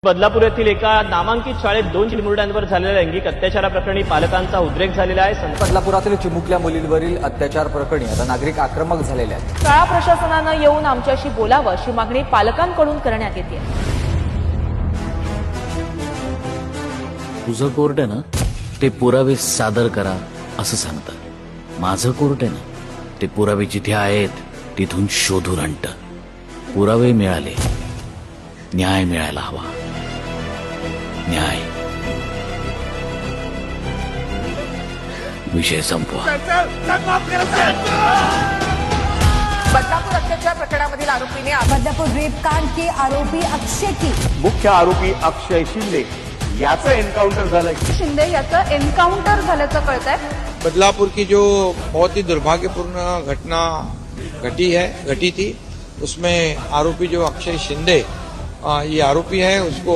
बदलापूर येथील एका नामांकित शाळेत 2 चिमुरड्यांवर झालेल्या लैंगिक अत्याचाराप्रकरणी पालकांचा उद्रेक झालेला आहे. बदलापुरातील चिमुकल्या मुलींवरील अत्याचार प्रकरणी आता नागरिक आक्रमक झालेले आहेत. शाळा प्रशासनानं येऊन आमच्याशी बोलावं अशी मागणी पालकांकडून करण्यात येते. तुझं कोर्ट आहे ना, ते पुरावे सादर करा असं सांगतं. माझं कोर्ट आहे ना, ते पुरावे जिथे आहेत तिथून शोधून आणतं. पुरावे मिळाले, न्याय मिळायला हवा. न्याय. विषय संपवा. बदलापूर अत्याचार प्रकरणामधील आरोपीने बदलापूर रेप कांड के आरोपी अक्षय की मुख्य आरोपी अक्षय शिंदे याचं एन्काउंटर झालं. शिंदे याचं एन्काउंटर झाल्याचं कळतंय. बदलापुर की जो बहुत ही दुर्भाग्यपूर्ण घटना घटी थी, उसमें आरोपी जो अक्षय शिंदे ये आरोपी है, उसको